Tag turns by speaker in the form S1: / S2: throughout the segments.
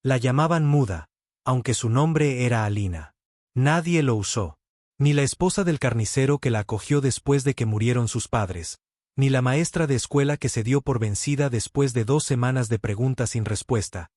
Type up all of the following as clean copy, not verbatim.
S1: La llamaban muda, aunque su nombre era Alina. Nadie lo usó. Ni la esposa del carnicero que la acogió después de que murieron sus padres, ni la maestra de escuela que se dio por vencida después de 2 semanas de preguntas sin respuesta,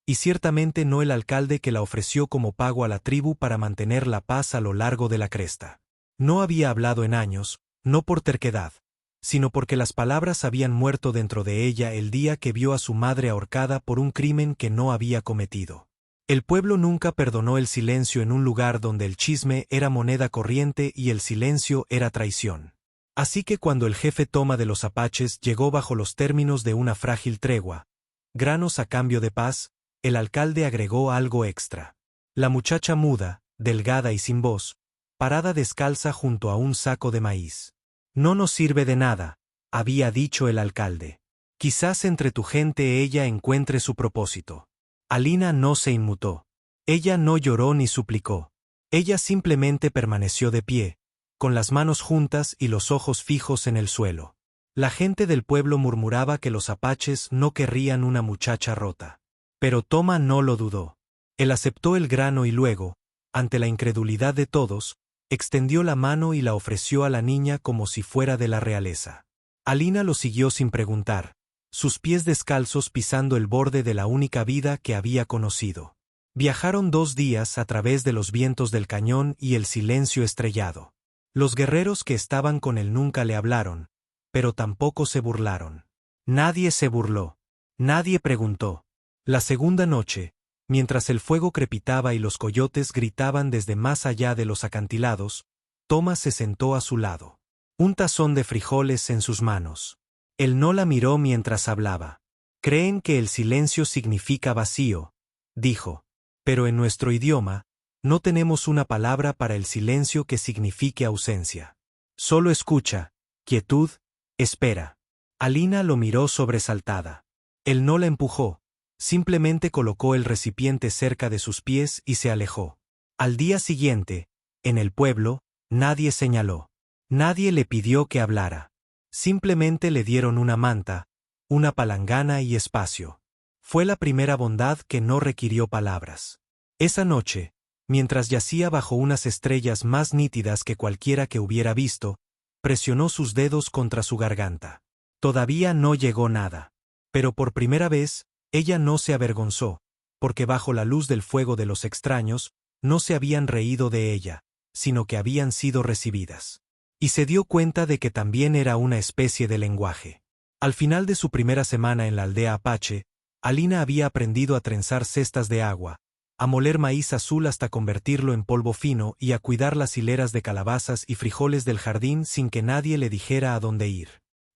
S1: y ciertamente no el alcalde que la ofreció como pago a la tribu para mantener la paz a lo largo de la cresta. No había hablado en años, no por terquedad, sino porque las palabras habían muerto dentro de ella el día que vio a su madre ahorcada por un crimen que no había cometido. El pueblo nunca perdonó el silencio en un lugar donde el chisme era moneda corriente y el silencio era traición. Así que cuando el jefe Toma de los apaches llegó bajo los términos de una frágil tregua, granos a cambio de paz, el alcalde agregó algo extra. La muchacha muda, delgada y sin voz, parada descalza junto a un saco de maíz. No nos sirve de nada, había dicho el alcalde. Quizás entre tu gente ella encuentre su propósito. Alina no se inmutó. Ella no lloró ni suplicó. Ella simplemente permaneció de pie, con las manos juntas y los ojos fijos en el suelo. La gente del pueblo murmuraba que los apaches no querrían una muchacha rota. Pero Toma no lo dudó. Él aceptó el grano y luego, ante la incredulidad de todos, extendió la mano y la ofreció a la niña como si fuera de la realeza. Alina lo siguió sin preguntar, sus pies descalzos pisando el borde de la única vida que había conocido. Viajaron 2 días a través de los vientos del cañón y el silencio estrellado. Los guerreros que estaban con él nunca le hablaron, pero tampoco se burlaron. Nadie se burló. Nadie preguntó. La segunda noche, mientras el fuego crepitaba y los coyotes gritaban desde más allá de los acantilados, Toma se sentó a su lado. Un tazón de frijoles en sus manos. Él no la miró mientras hablaba. Creen que el silencio significa vacío, dijo. Pero en nuestro idioma, no tenemos una palabra para el silencio que signifique ausencia. Solo escucha, quietud, espera. Alina lo miró sobresaltada. Él no la empujó, simplemente colocó el recipiente cerca de sus pies y se alejó. Al día siguiente, en el pueblo, nadie señaló. Nadie le pidió que hablara. Simplemente le dieron una manta, una palangana y espacio. Fue la primera bondad que no requirió palabras. Esa noche, mientras yacía bajo unas estrellas más nítidas que cualquiera que hubiera visto, presionó sus dedos contra su garganta. Todavía no llegó nada. Pero por primera vez, ella no se avergonzó, porque bajo la luz del fuego de los extraños, no se habían reído de ella, sino que habían sido recibidas. Y se dio cuenta de que también era una especie de lenguaje. Al final de su primera semana en la aldea apache, Alina había aprendido a trenzar cestas de agua, a moler maíz azul hasta convertirlo en polvo fino y a cuidar las hileras de calabazas y frijoles del jardín sin que nadie le dijera a dónde ir.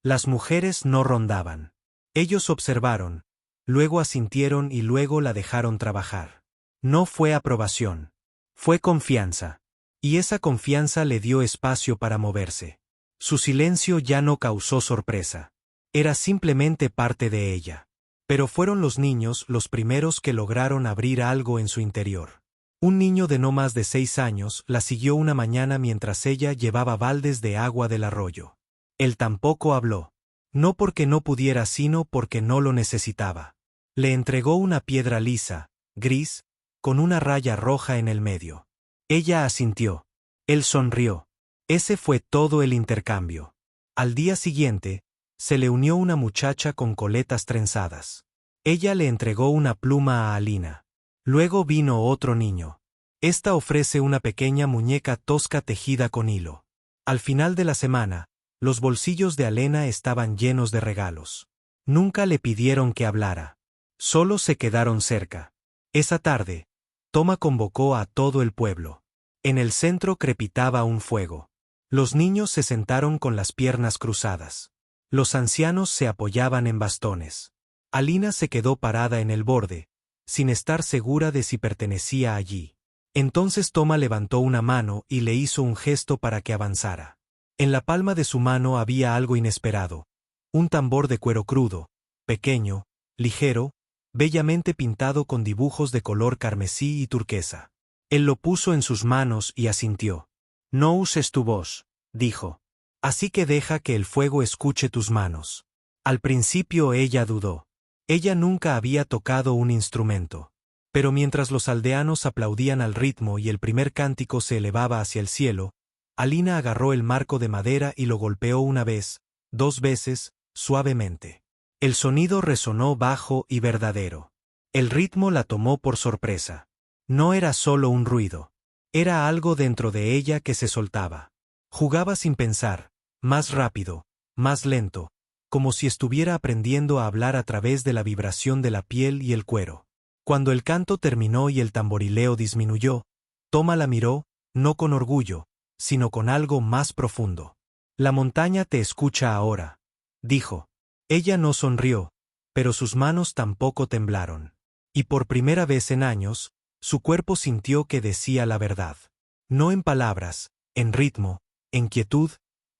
S1: Las mujeres no rondaban. Ellos observaron, luego asintieron y luego la dejaron trabajar. No fue aprobación. Fue confianza. Y esa confianza le dio espacio para moverse. Su silencio ya no causó sorpresa. Era simplemente parte de ella. Pero fueron los niños los primeros que lograron abrir algo en su interior. Un niño de no más de 6 años la siguió una mañana mientras ella llevaba baldes de agua del arroyo. Él tampoco habló. No porque no pudiera, sino porque no lo necesitaba. Le entregó una piedra lisa, gris, con una raya roja en el medio. Ella asintió. Él sonrió. Ese fue todo el intercambio. Al día siguiente, se le unió una muchacha con coletas trenzadas. Ella le entregó una pluma a Alina. Luego vino otro niño. Esta ofrece una pequeña muñeca tosca tejida con hilo. Al final de la semana, los bolsillos de Alena estaban llenos de regalos. Nunca le pidieron que hablara. Solo se quedaron cerca. Esa tarde, Toma convocó a todo el pueblo. En el centro crepitaba un fuego. Los niños se sentaron con las piernas cruzadas. Los ancianos se apoyaban en bastones. Alina se quedó parada en el borde, sin estar segura de si pertenecía allí. Entonces Toma levantó una mano y le hizo un gesto para que avanzara. En la palma de su mano había algo inesperado. Un tambor de cuero crudo, pequeño, ligero, bellamente pintado con dibujos de color carmesí y turquesa. Él lo puso en sus manos y asintió. No uses tu voz, dijo. Así que deja que el fuego escuche tus manos. Al principio ella dudó. Ella nunca había tocado un instrumento. Pero mientras los aldeanos aplaudían al ritmo y el primer cántico se elevaba hacia el cielo, Alina agarró el marco de madera y lo golpeó una vez, 2 veces, suavemente. El sonido resonó bajo y verdadero. El ritmo la tomó por sorpresa. No era solo un ruido. Era algo dentro de ella que se soltaba. Jugaba sin pensar, más rápido, más lento, como si estuviera aprendiendo a hablar a través de la vibración de la piel y el cuero. Cuando el canto terminó y el tamborileo disminuyó, Toma la miró, no con orgullo, sino con algo más profundo. La montaña te escucha ahora, dijo. Ella no sonrió, pero sus manos tampoco temblaron. Y por primera vez en años, su cuerpo sintió que decía la verdad. No en palabras, en ritmo, en quietud,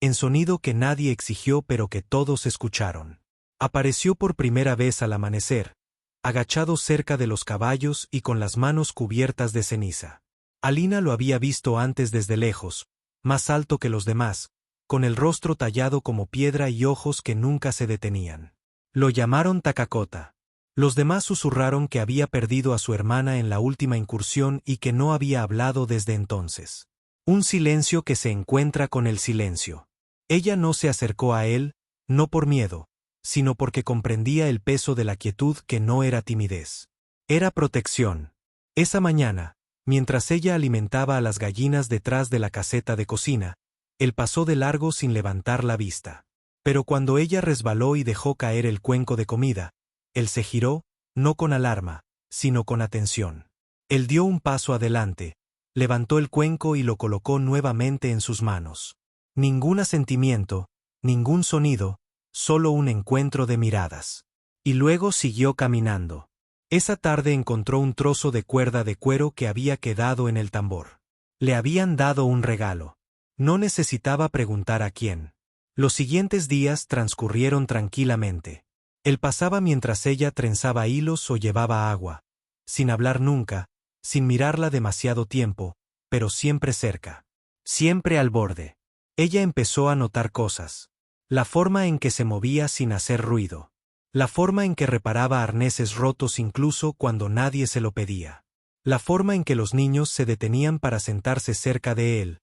S1: en sonido que nadie exigió pero que todos escucharon. Apareció por primera vez al amanecer, agachado cerca de los caballos y con las manos cubiertas de ceniza. Alina lo había visto antes desde lejos, más alto que los demás, con el rostro tallado como piedra y ojos que nunca se detenían. Lo llamaron Takakota. Los demás susurraron que había perdido a su hermana en la última incursión y que no había hablado desde entonces. Un silencio que se encuentra con el silencio. Ella no se acercó a él, no por miedo, sino porque comprendía el peso de la quietud que no era timidez. Era protección. Esa mañana, mientras ella alimentaba a las gallinas detrás de la caseta de cocina, él pasó de largo sin levantar la vista. Pero cuando ella resbaló y dejó caer el cuenco de comida, él se giró, no con alarma, sino con atención. Él dio un paso adelante, levantó el cuenco y lo colocó nuevamente en sus manos. Ningún asentimiento, ningún sonido, solo un encuentro de miradas. Y luego siguió caminando. Esa tarde encontró un trozo de cuerda de cuero que había quedado en el tambor. Le habían dado un regalo. No necesitaba preguntar a quién. Los siguientes días transcurrieron tranquilamente. Él pasaba mientras ella trenzaba hilos o llevaba agua, sin hablar nunca, sin mirarla demasiado tiempo, pero siempre cerca. Siempre al borde. Ella empezó a notar cosas. La forma en que se movía sin hacer ruido. La forma en que reparaba arneses rotos incluso cuando nadie se lo pedía. La forma en que los niños se detenían para sentarse cerca de él,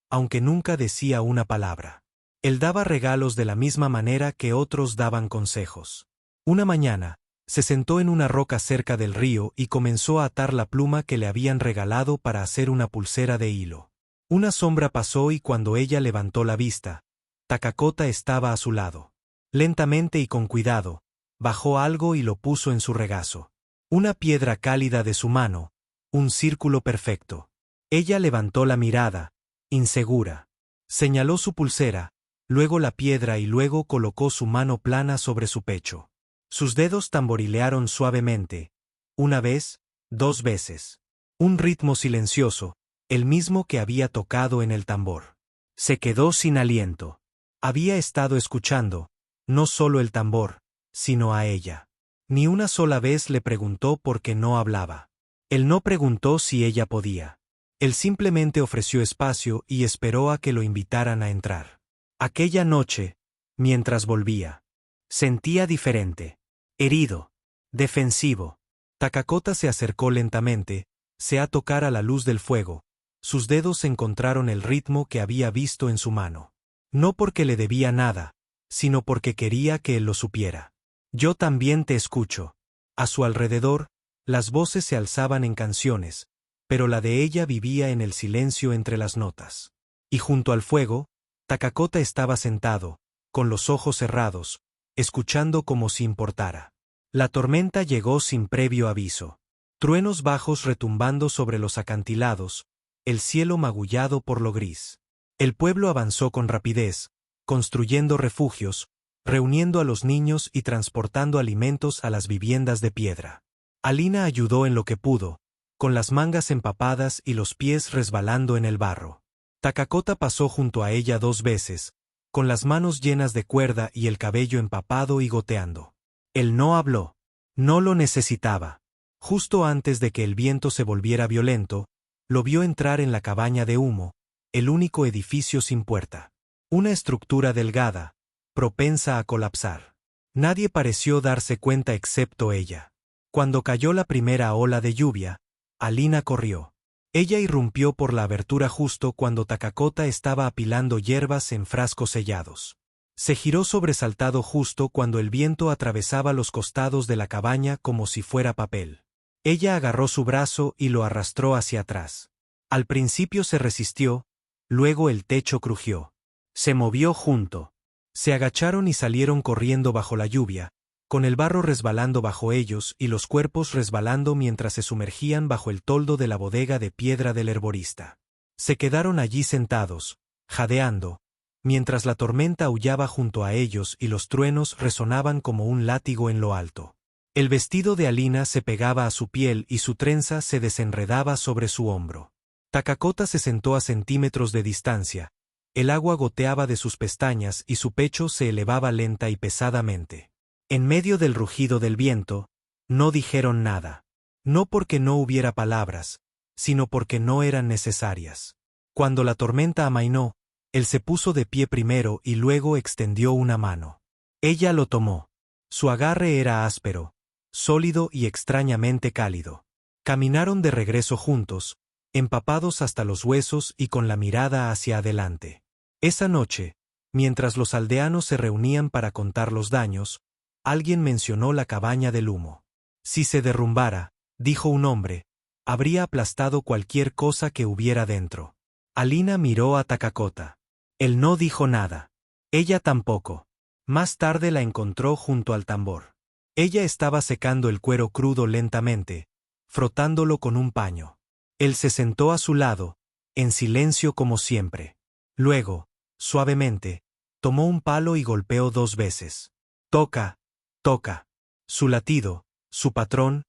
S1: aunque nunca decía una palabra. Él daba regalos de la misma manera que otros daban consejos. Una mañana, se sentó en una roca cerca del río y comenzó a atar la pluma que le habían regalado para hacer una pulsera de hilo. Una sombra pasó y cuando ella levantó la vista, Takakota estaba a su lado. Lentamente y con cuidado, bajó algo y lo puso en su regazo. Una piedra cálida de su mano, un círculo perfecto. Ella levantó la mirada, insegura. Señaló su pulsera, luego la piedra y luego colocó su mano plana sobre su pecho. Sus dedos tamborilearon suavemente, una vez, 2 veces. Un ritmo silencioso, el mismo que había tocado en el tambor. Se quedó sin aliento. Había estado escuchando, no solo el tambor, sino a ella. Ni una sola vez le preguntó por qué no hablaba. Él no preguntó si ella podía. Él simplemente ofreció espacio y esperó a que lo invitaran a entrar. Aquella noche, mientras volvía, sentía diferente. Herido. Defensivo. Takakota se acercó lentamente, se a tocar a la luz del fuego. Sus dedos encontraron el ritmo que había visto en su mano. No porque le debía nada, sino porque quería que él lo supiera. Yo también te escucho. A su alrededor, las voces se alzaban en canciones, pero la de ella vivía en el silencio entre las notas. Y junto al fuego, Takakota estaba sentado, con los ojos cerrados, escuchando como si importara. La tormenta llegó sin previo aviso. Truenos bajos retumbando sobre los acantilados, el cielo magullado por lo gris. El pueblo avanzó con rapidez, construyendo refugios, reuniendo a los niños y transportando alimentos a las viviendas de piedra. Alina ayudó en lo que pudo, con las mangas empapadas y los pies resbalando en el barro. Takakota pasó junto a ella 2 veces, con las manos llenas de cuerda y el cabello empapado y goteando. Él no habló. No lo necesitaba. Justo antes de que el viento se volviera violento, lo vio entrar en la cabaña de humo, el único edificio sin puerta. Una estructura delgada, propensa a colapsar. Nadie pareció darse cuenta excepto ella. Cuando cayó la primera ola de lluvia, Alina corrió. Ella irrumpió por la abertura justo cuando Takakota estaba apilando hierbas en frascos sellados. Se giró sobresaltado justo cuando el viento atravesaba los costados de la cabaña como si fuera papel. Ella agarró su brazo y lo arrastró hacia atrás. Al principio se resistió, luego el techo crujió. Se movió junto. Se agacharon y salieron corriendo bajo la lluvia, con el barro resbalando bajo ellos y los cuerpos resbalando mientras se sumergían bajo el toldo de la bodega de piedra del herborista. Se quedaron allí sentados, jadeando, mientras la tormenta aullaba junto a ellos y los truenos resonaban como un látigo en lo alto. El vestido de Alina se pegaba a su piel y su trenza se desenredaba sobre su hombro. Takakota se sentó a centímetros de distancia, el agua goteaba de sus pestañas y su pecho se elevaba lenta y pesadamente. En medio del rugido del viento, no dijeron nada. No porque no hubiera palabras, sino porque no eran necesarias. Cuando la tormenta amainó, él se puso de pie primero y luego extendió una mano. Ella lo tomó. Su agarre era áspero, sólido y extrañamente cálido. Caminaron de regreso juntos, empapados hasta los huesos y con la mirada hacia adelante. Esa noche, mientras los aldeanos se reunían para contar los daños, alguien mencionó la cabaña del humo. Si se derrumbara, dijo un hombre, habría aplastado cualquier cosa que hubiera dentro. Alina miró a Takakota. Él no dijo nada. Ella tampoco. Más tarde la encontró junto al tambor. Ella estaba secando el cuero crudo lentamente, frotándolo con un paño. Él se sentó a su lado, en silencio como siempre. Luego, suavemente, tomó un palo y golpeó 2 veces. Toca. Toca. Su latido, su patrón,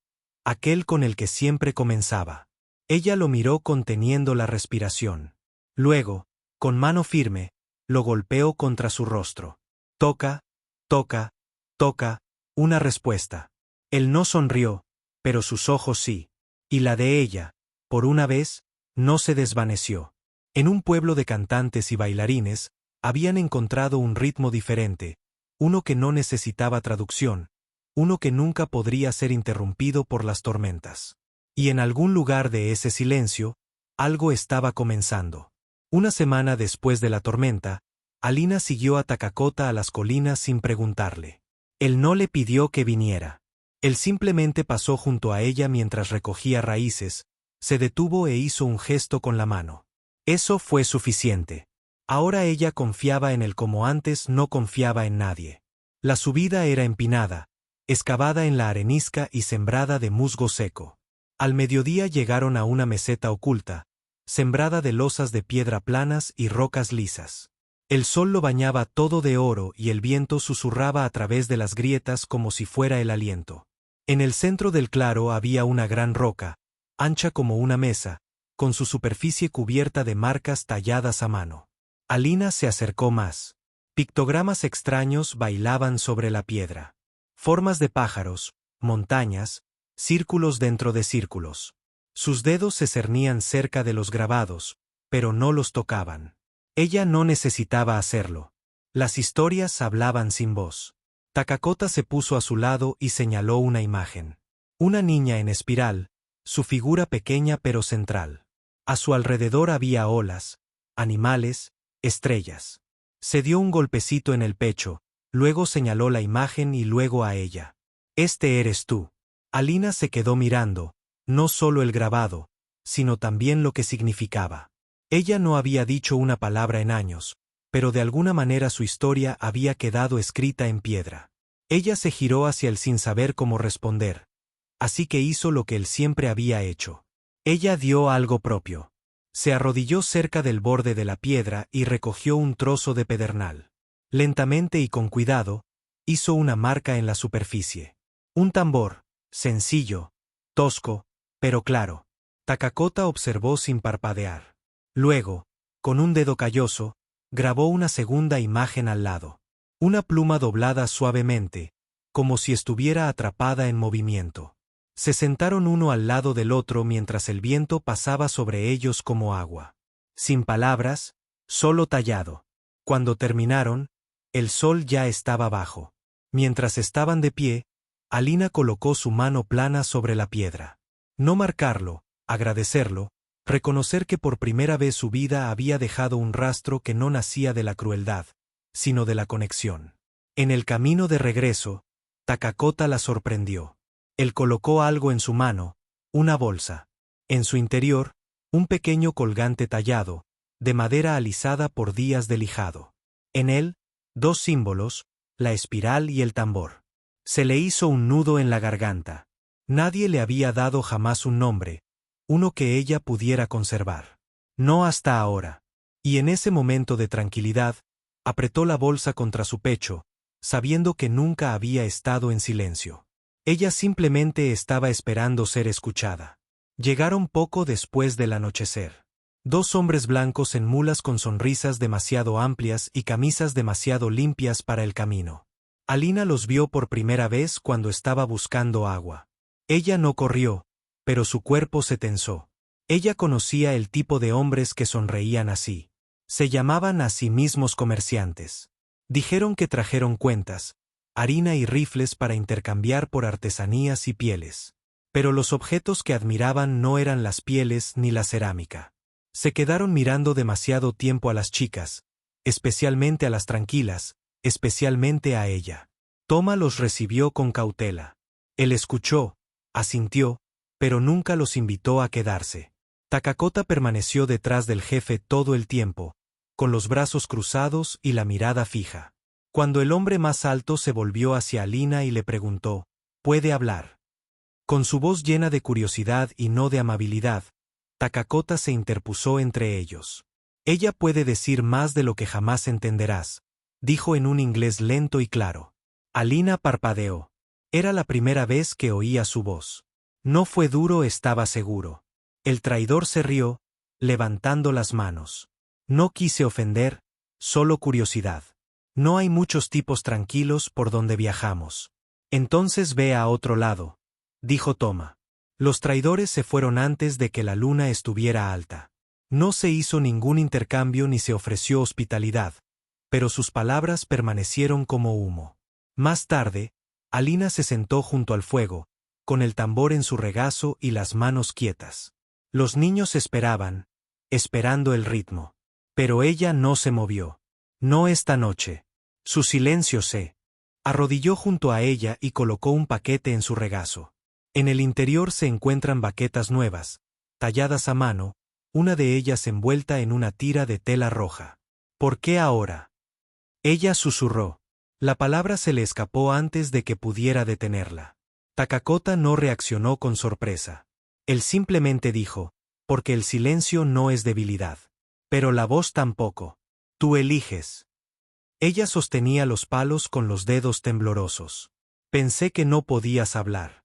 S1: aquel con el que siempre comenzaba. Ella lo miró conteniendo la respiración. Luego, con mano firme, lo golpeó contra su rostro. Toca, toca, toca, una respuesta. Él no sonrió, pero sus ojos sí. Y la de ella, por una vez, no se desvaneció. En un pueblo de cantantes y bailarines, habían encontrado un ritmo diferente, uno que no necesitaba traducción, uno que nunca podría ser interrumpido por las tormentas. Y en algún lugar de ese silencio, algo estaba comenzando. Una semana después de la tormenta, Alina siguió a Takakota a las colinas sin preguntarle. Él no le pidió que viniera. Él simplemente pasó junto a ella mientras recogía raíces, se detuvo e hizo un gesto con la mano. Eso fue suficiente. Ahora ella confiaba en él como antes no confiaba en nadie. La subida era empinada, excavada en la arenisca y sembrada de musgo seco. Al mediodía llegaron a una meseta oculta, sembrada de losas de piedra planas y rocas lisas. El sol lo bañaba todo de oro y el viento susurraba a través de las grietas como si fuera el aliento. En el centro del claro había una gran roca, ancha como una mesa, con su superficie cubierta de marcas talladas a mano. Alina se acercó más. Pictogramas extraños bailaban sobre la piedra. Formas de pájaros, montañas, círculos dentro de círculos. Sus dedos se cernían cerca de los grabados, pero no los tocaban. Ella no necesitaba hacerlo. Las historias hablaban sin voz. Takakota se puso a su lado y señaló una imagen. Una niña en espiral, su figura pequeña pero central. A su alrededor había olas, animales, estrellas. Se dio un golpecito en el pecho, luego señaló la imagen y luego a ella. Este eres tú. Alina se quedó mirando, no solo el grabado, sino también lo que significaba. Ella no había dicho una palabra en años, pero de alguna manera su historia había quedado escrita en piedra. Ella se giró hacia él sin saber cómo responder, así que hizo lo que él siempre había hecho. Ella dio algo propio. Se arrodilló cerca del borde de la piedra y recogió un trozo de pedernal. Lentamente y con cuidado, hizo una marca en la superficie. Un tambor, sencillo, tosco, pero claro. Takakota observó sin parpadear. Luego, con un dedo calloso, grabó una segunda imagen al lado. Una pluma doblada suavemente, como si estuviera atrapada en movimiento. Se sentaron uno al lado del otro mientras el viento pasaba sobre ellos como agua. Sin palabras, solo tallado. Cuando terminaron, el sol ya estaba bajo. Mientras estaban de pie, Alina colocó su mano plana sobre la piedra. No marcarlo, agradecerlo, reconocer que por primera vez su vida había dejado un rastro que no nacía de la crueldad, sino de la conexión. En el camino de regreso, Takakota la sorprendió. Él colocó algo en su mano, una bolsa. En su interior, un pequeño colgante tallado, de madera alisada por días de lijado. En él, dos símbolos, la espiral y el tambor. Se le hizo un nudo en la garganta. Nadie le había dado jamás un nombre, uno que ella pudiera conservar. No hasta ahora. Y en ese momento de tranquilidad, apretó la bolsa contra su pecho, sabiendo que nunca había estado en silencio. Ella simplemente estaba esperando ser escuchada. Llegaron poco después del anochecer. Dos hombres blancos en mulas con sonrisas demasiado amplias y camisas demasiado limpias para el camino. Alina los vio por primera vez cuando estaba buscando agua. Ella no corrió, pero su cuerpo se tensó. Ella conocía el tipo de hombres que sonreían así. Se llamaban a sí mismos comerciantes. Dijeron que trajeron cuentas, harina y rifles para intercambiar por artesanías y pieles. Pero los objetos que admiraban no eran las pieles ni la cerámica. Se quedaron mirando demasiado tiempo a las chicas, especialmente a las tranquilas, especialmente a ella. Toma los recibió con cautela. Él escuchó, asintió, pero nunca los invitó a quedarse. Takakota permaneció detrás del jefe todo el tiempo, con los brazos cruzados y la mirada fija. Cuando el hombre más alto se volvió hacia Alina y le preguntó, ¿puede hablar? Con su voz llena de curiosidad y no de amabilidad, Takakota se interpuso entre ellos. Ella puede decir más de lo que jamás entenderás, dijo en un inglés lento y claro. Alina parpadeó. Era la primera vez que oía su voz. No fue duro, estaba seguro. El traidor se rió, levantando las manos. No quise ofender, solo curiosidad. No hay muchos tipos tranquilos por donde viajamos. Entonces ve a otro lado, dijo Toma. Los traidores se fueron antes de que la luna estuviera alta. No se hizo ningún intercambio ni se ofreció hospitalidad, pero sus palabras permanecieron como humo. Más tarde, Alina se sentó junto al fuego, con el tambor en su regazo y las manos quietas. Los niños esperaban, esperando el ritmo. Pero ella no se movió. No esta noche. Su silencio se arrodilló junto a ella y colocó un paquete en su regazo. En el interior se encuentran baquetas nuevas, talladas a mano, una de ellas envuelta en una tira de tela roja. ¿Por qué ahora? Ella susurró. La palabra se le escapó antes de que pudiera detenerla. Takakota no reaccionó con sorpresa. Él simplemente dijo, porque el silencio no es debilidad. Pero la voz tampoco. Tú eliges. Ella sostenía los palos con los dedos temblorosos. Pensé que no podías hablar.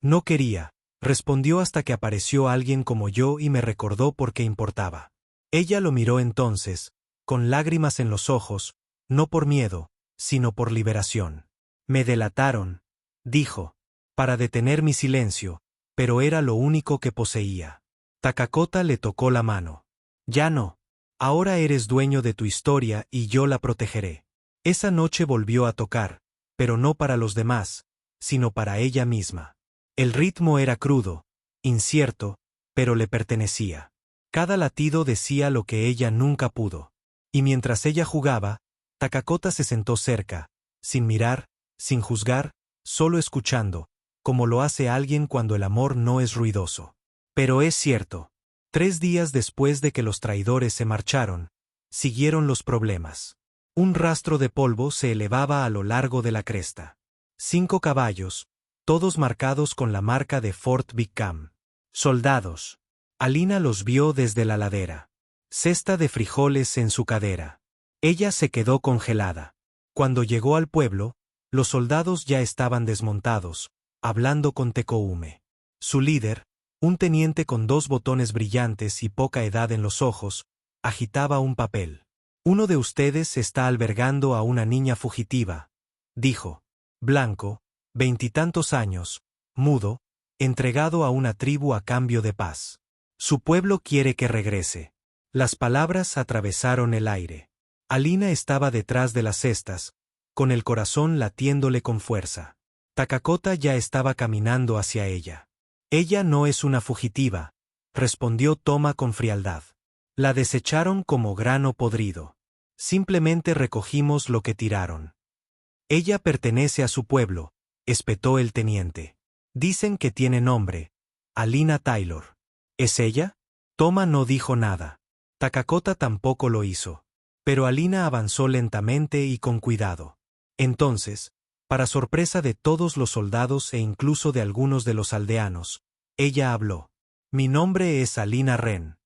S1: No quería, respondió hasta que apareció alguien como yo y me recordó por qué importaba. Ella lo miró entonces, con lágrimas en los ojos, no por miedo, sino por liberación. Me delataron, dijo, para detener mi silencio, pero era lo único que poseía. Takakota le tocó la mano. Ya no. Ahora eres dueño de tu historia y yo la protegeré. Esa noche volvió a tocar, pero no para los demás, sino para ella misma. El ritmo era crudo, incierto, pero le pertenecía. Cada latido decía lo que ella nunca pudo. Y mientras ella jugaba, Takakota se sentó cerca, sin mirar, sin juzgar, solo escuchando, como lo hace alguien cuando el amor no es ruidoso. Pero es cierto. 3 días después de que los traidores se marcharon, siguieron los problemas. Un rastro de polvo se elevaba a lo largo de la cresta. 5 caballos, todos marcados con la marca de Fort Big Cam. Soldados. Alina los vio desde la ladera. Cesta de frijoles en su cadera. Ella se quedó congelada. Cuando llegó al pueblo, los soldados ya estaban desmontados, hablando con Tekoume. Su líder, un teniente con 2 botones brillantes y poca edad en los ojos, agitaba un papel. Uno de ustedes está albergando a una niña fugitiva, dijo. Blanco, 20 y tantos años, mudo, entregado a una tribu a cambio de paz. Su pueblo quiere que regrese. Las palabras atravesaron el aire. Alina estaba detrás de las cestas, con el corazón latiéndole con fuerza. Takakota ya estaba caminando hacia ella. Ella no es una fugitiva, respondió Toma con frialdad. La desecharon como grano podrido. Simplemente recogimos lo que tiraron. Ella pertenece a su pueblo, espetó el teniente. Dicen que tiene nombre. Alina Taylor. ¿Es ella? Toma no dijo nada. Takakota tampoco lo hizo. Pero Alina avanzó lentamente y con cuidado. Entonces, para sorpresa de todos los soldados e incluso de algunos de los aldeanos, ella habló. Mi nombre es Alina Ren.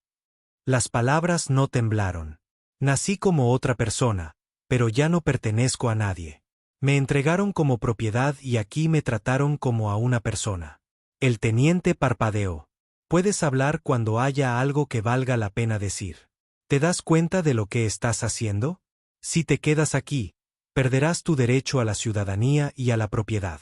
S1: Las palabras no temblaron. Nací como otra persona, pero ya no pertenezco a nadie. Me entregaron como propiedad y aquí me trataron como a una persona. El teniente parpadeó. Puedes hablar cuando haya algo que valga la pena decir. ¿Te das cuenta de lo que estás haciendo? Si te quedas aquí, perderás tu derecho a la ciudadanía y a la propiedad.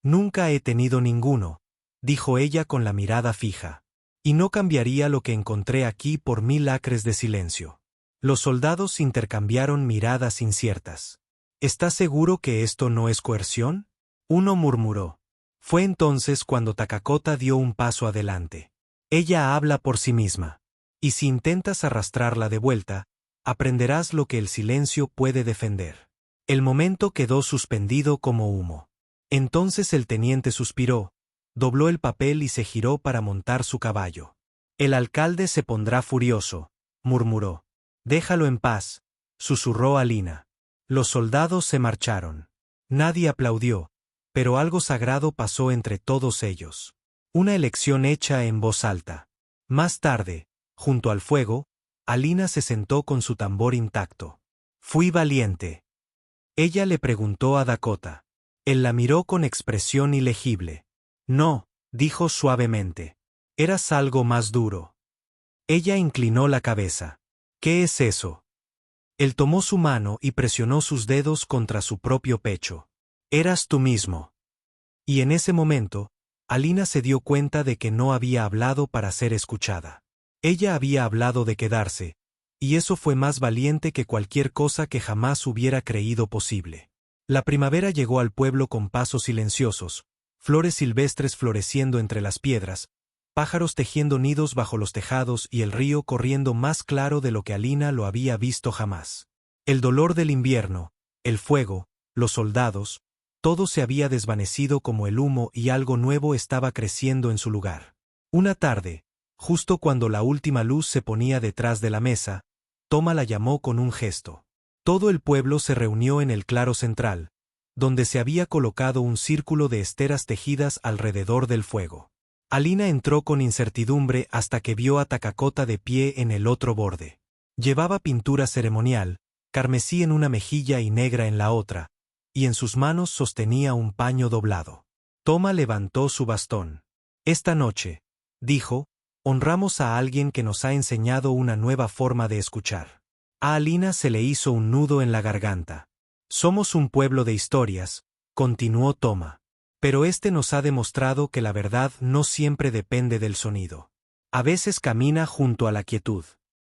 S1: Nunca he tenido ninguno, dijo ella con la mirada fija. Y no cambiaría lo que encontré aquí por 1000 acres de silencio. Los soldados intercambiaron miradas inciertas. ¿Estás seguro que esto no es coerción? Uno murmuró. Fue entonces cuando Takakota dio un paso adelante. Ella habla por sí misma. Y si intentas arrastrarla de vuelta, aprenderás lo que el silencio puede defender. El momento quedó suspendido como humo. Entonces el teniente suspiró, dobló el papel y se giró para montar su caballo. El alcalde se pondrá furioso, murmuró. Déjalo en paz, susurró Alina. Los soldados se marcharon. Nadie aplaudió, pero algo sagrado pasó entre todos ellos. Una elección hecha en voz alta. Más tarde, junto al fuego, Alina se sentó con su tambor intacto. Fui valiente. Ella le preguntó a Dakota. Él la miró con expresión ilegible. No, dijo suavemente. Eras algo más duro. Ella inclinó la cabeza. ¿Qué es eso? Él tomó su mano y presionó sus dedos contra su propio pecho. Eras tú mismo. Y en ese momento, Alina se dio cuenta de que no había hablado para ser escuchada. Ella había hablado de quedarse, y eso fue más valiente que cualquier cosa que jamás hubiera creído posible. La primavera llegó al pueblo con pasos silenciosos, flores silvestres floreciendo entre las piedras, pájaros tejiendo nidos bajo los tejados y el río corriendo más claro de lo que Alina lo había visto jamás. El dolor del invierno, el fuego, los soldados, todo se había desvanecido como el humo y algo nuevo estaba creciendo en su lugar. Una tarde, justo cuando la última luz se ponía detrás de la mesa, Toma la llamó con un gesto. Todo el pueblo se reunió en el claro central, donde se había colocado un círculo de esteras tejidas alrededor del fuego. Alina entró con incertidumbre hasta que vio a Takakota de pie en el otro borde. Llevaba pintura ceremonial, carmesí en una mejilla y negra en la otra, y en sus manos sostenía un paño doblado. Toma levantó su bastón. Esta noche, dijo, honramos a alguien que nos ha enseñado una nueva forma de escuchar. A Alina se le hizo un nudo en la garganta. Somos un pueblo de historias, continuó Toma. Pero este nos ha demostrado que la verdad no siempre depende del sonido. A veces camina junto a la quietud.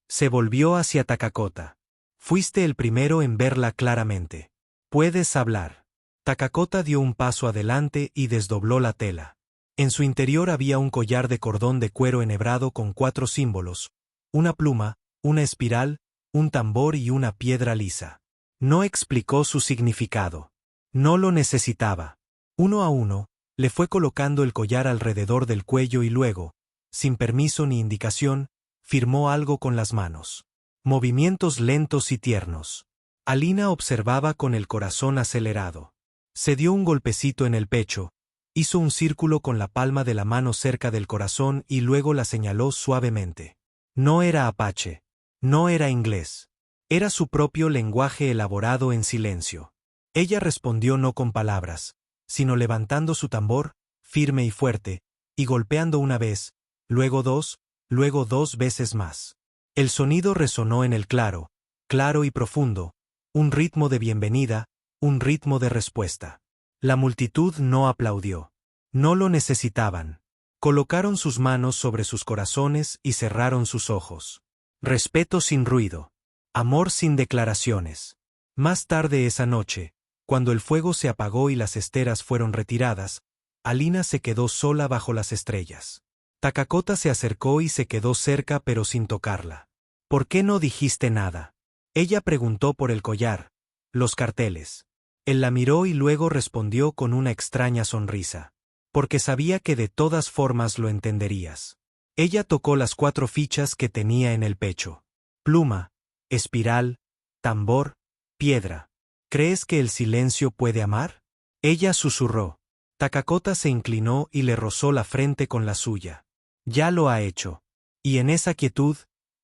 S1: Se volvió hacia Takakota. Fuiste el primero en verla claramente. Puedes hablar. Takakota dio un paso adelante y desdobló la tela. En su interior había un collar de cordón de cuero enhebrado con 4 símbolos, una pluma, una espiral, un tambor y una piedra lisa. No explicó su significado. No lo necesitaba. Uno a uno, le fue colocando el collar alrededor del cuello y luego, sin permiso ni indicación, firmó algo con las manos. Movimientos lentos y tiernos. Alina observaba con el corazón acelerado. Se dio un golpecito en el pecho, hizo un círculo con la palma de la mano cerca del corazón y luego la señaló suavemente. No era apache. No era inglés. Era su propio lenguaje elaborado en silencio. Ella respondió no con palabras, sino levantando su tambor, firme y fuerte, y golpeando una vez, luego 2, luego 2 veces más. El sonido resonó en el claro, claro y profundo, un ritmo de bienvenida, un ritmo de respuesta. La multitud no aplaudió. No lo necesitaban. Colocaron sus manos sobre sus corazones y cerraron sus ojos. Respeto sin ruido. Amor sin declaraciones. Más tarde esa noche, Cuando el fuego se apagó y las esteras fueron retiradas, Alina se quedó sola bajo las estrellas. Takakota se acercó y se quedó cerca pero sin tocarla. ¿Por qué no dijiste nada? Ella preguntó por el collar, los carteles. Él la miró y luego respondió con una extraña sonrisa. Porque sabía que de todas formas lo entenderías. Ella tocó las 4 fichas que tenía en el pecho. Pluma, espiral, tambor, piedra. ¿Crees que el silencio puede amar? Ella susurró. Takakota se inclinó y le rozó la frente con la suya. Ya lo ha hecho. Y en esa quietud,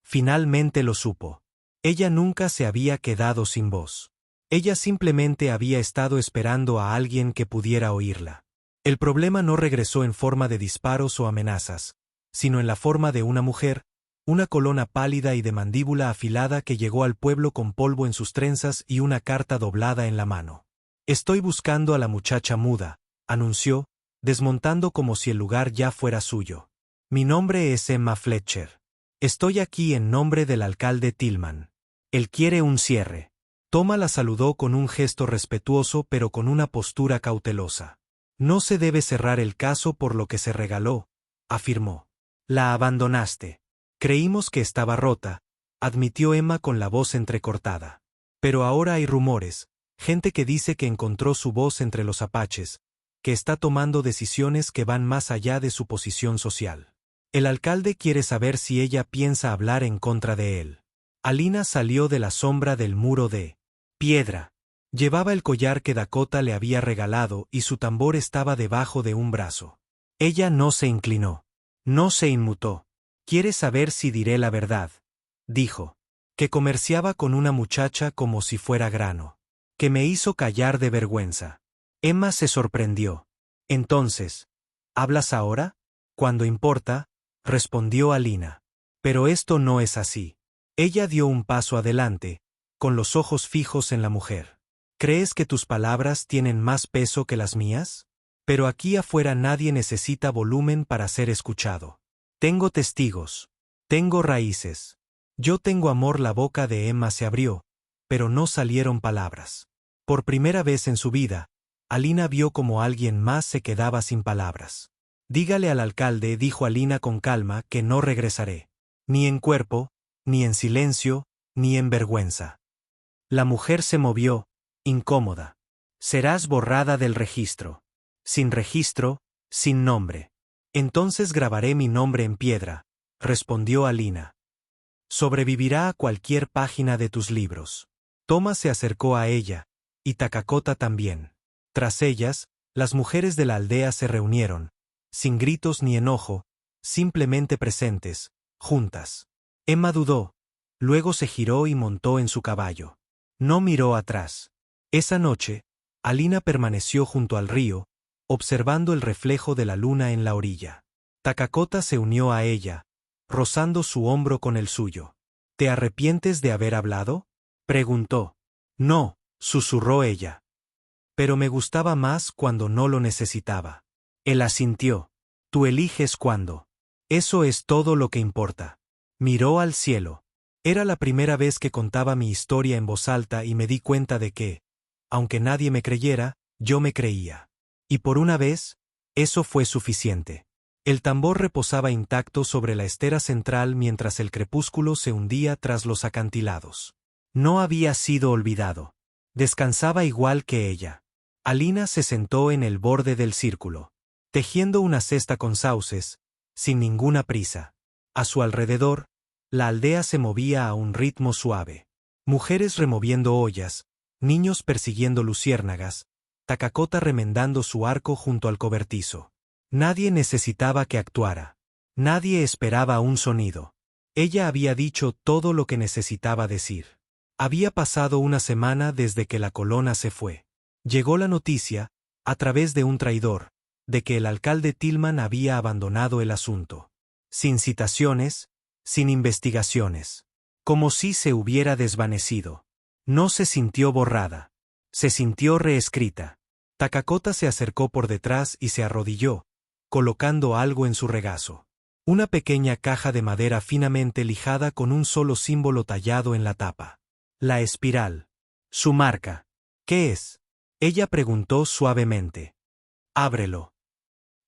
S1: finalmente lo supo. Ella nunca se había quedado sin voz. Ella simplemente había estado esperando a alguien que pudiera oírla. El problema no regresó en forma de disparos o amenazas, sino en la forma de una mujer, una colona pálida y de mandíbula afilada que llegó al pueblo con polvo en sus trenzas y una carta doblada en la mano. Estoy buscando a la muchacha muda, anunció, desmontando como si el lugar ya fuera suyo. Mi nombre es Emma Fletcher. Estoy aquí en nombre del alcalde Tillman. Él quiere un cierre. Toma la saludó con un gesto respetuoso pero con una postura cautelosa. No se debe cerrar el caso por lo que se regaló, afirmó. La abandonaste. Creímos que estaba rota, admitió Emma con la voz entrecortada. Pero ahora hay rumores, gente que dice que encontró su voz entre los apaches, que está tomando decisiones que van más allá de su posición social. El alcalde quiere saber si ella piensa hablar en contra de él. Alina salió de la sombra del muro de piedra. Llevaba el collar que Dakota le había regalado y su tambor estaba debajo de un brazo. Ella no se inclinó. No se inmutó. ¿Quieres saber si diré la verdad? Dijo. Que comerciaba con una muchacha como si fuera grano. Que me hizo callar de vergüenza. Emma se sorprendió. Entonces, ¿hablas ahora? Cuando importa, respondió Alina. Pero esto no es así. Ella dio un paso adelante, con los ojos fijos en la mujer. ¿Crees que tus palabras tienen más peso que las mías? Pero aquí afuera nadie necesita volumen para ser escuchado. Tengo testigos. Tengo raíces. Yo tengo amor. La boca de Emma se abrió, pero no salieron palabras. Por primera vez en su vida, Alina vio como alguien más se quedaba sin palabras. Dígale al alcalde, dijo Alina con calma, que no regresaré. Ni en cuerpo, ni en silencio, ni en vergüenza. La mujer se movió, incómoda. Serás borrada del registro. Sin registro, sin nombre. Entonces grabaré mi nombre en piedra, respondió Alina. Sobrevivirá a cualquier página de tus libros. Toma se acercó a ella, y Takakota también. Tras ellas, las mujeres de la aldea se reunieron, sin gritos ni enojo, simplemente presentes, juntas. Emma dudó, luego se giró y montó en su caballo. No miró atrás. Esa noche, Alina permaneció junto al río, observando el reflejo de la luna en la orilla. Takakota se unió a ella, rozando su hombro con el suyo. ¿Te arrepientes de haber hablado? Preguntó. No, susurró ella. Pero me gustaba más cuando no lo necesitaba. Él asintió. Tú eliges cuándo. Eso es todo lo que importa. Miró al cielo. Era la primera vez que contaba mi historia en voz alta y me di cuenta de que, aunque nadie me creyera, yo me creía. Y por una vez, eso fue suficiente. El tambor reposaba intacto sobre la estera central mientras el crepúsculo se hundía tras los acantilados. No había sido olvidado. Descansaba igual que ella. Alina se sentó en el borde del círculo, tejiendo una cesta con sauces, sin ninguna prisa. A su alrededor, la aldea se movía a un ritmo suave. Mujeres removiendo ollas, niños persiguiendo luciérnagas, Takakota remendando su arco junto al cobertizo. Nadie necesitaba que actuara. Nadie esperaba un sonido. Ella había dicho todo lo que necesitaba decir. Había pasado una semana desde que la colona se fue. Llegó la noticia, a través de un traidor, de que el alcalde Tillman había abandonado el asunto. Sin citaciones, sin investigaciones. Como si se hubiera desvanecido. No se sintió borrada. Se sintió reescrita. Takakota se acercó por detrás y se arrodilló, colocando algo en su regazo. Una pequeña caja de madera finamente lijada con un solo símbolo tallado en la tapa. La espiral. Su marca. ¿Qué es? Ella preguntó suavemente. Ábrelo.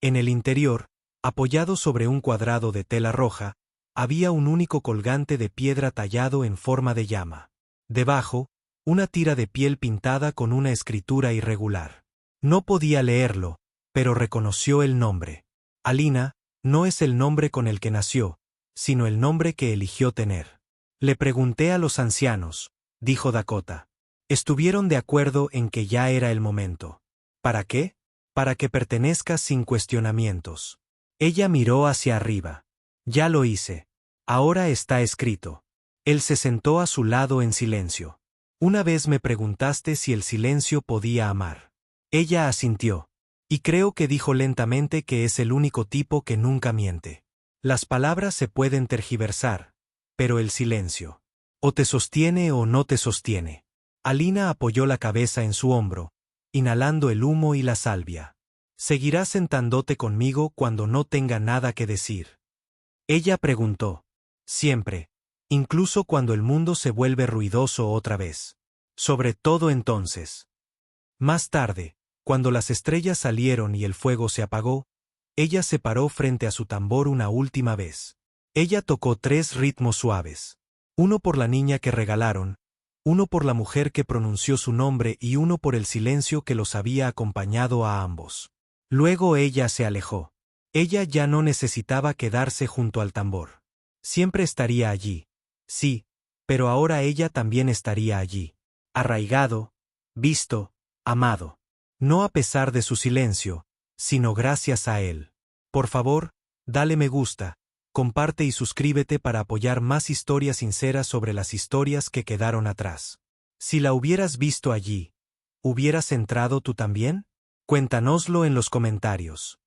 S1: En el interior, apoyado sobre un cuadrado de tela roja, había un único colgante de piedra tallado en forma de llama. Debajo, una tira de piel pintada con una escritura irregular. No podía leerlo, pero reconoció el nombre. Alina no es el nombre con el que nació, sino el nombre que eligió tener. Le pregunté a los ancianos, dijo Dakota. Estuvieron de acuerdo en que ya era el momento. ¿Para qué? Para que pertenezcas sin cuestionamientos. Ella miró hacia arriba. Ya lo hice. Ahora está escrito. Él se sentó a su lado en silencio. Una vez me preguntaste si el silencio podía amar. Ella asintió. Y creo que dijo lentamente que es el único tipo que nunca miente. Las palabras se pueden tergiversar, pero el silencio. O te sostiene o no te sostiene. Alina apoyó la cabeza en su hombro, inhalando el humo y la salvia. ¿Seguirás sentándote conmigo cuando no tenga nada que decir? Ella preguntó. Siempre, incluso cuando el mundo se vuelve ruidoso otra vez. Sobre todo entonces. Más tarde, cuando las estrellas salieron y el fuego se apagó, ella se paró frente a su tambor una última vez. Ella tocó 3 ritmos suaves. Uno por la niña que regalaron, uno por la mujer que pronunció su nombre y uno por el silencio que los había acompañado a ambos. Luego ella se alejó. Ella ya no necesitaba quedarse junto al tambor. Siempre estaría allí. Sí, pero ahora ella también estaría allí. Arraigado, visto, amado. No a pesar de su silencio, sino gracias a él. Por favor, dale me gusta, comparte y suscríbete para apoyar más historias sinceras sobre las historias que quedaron atrás. Si la hubieras visto allí, ¿hubieras entrado tú también? Cuéntanoslo en los comentarios.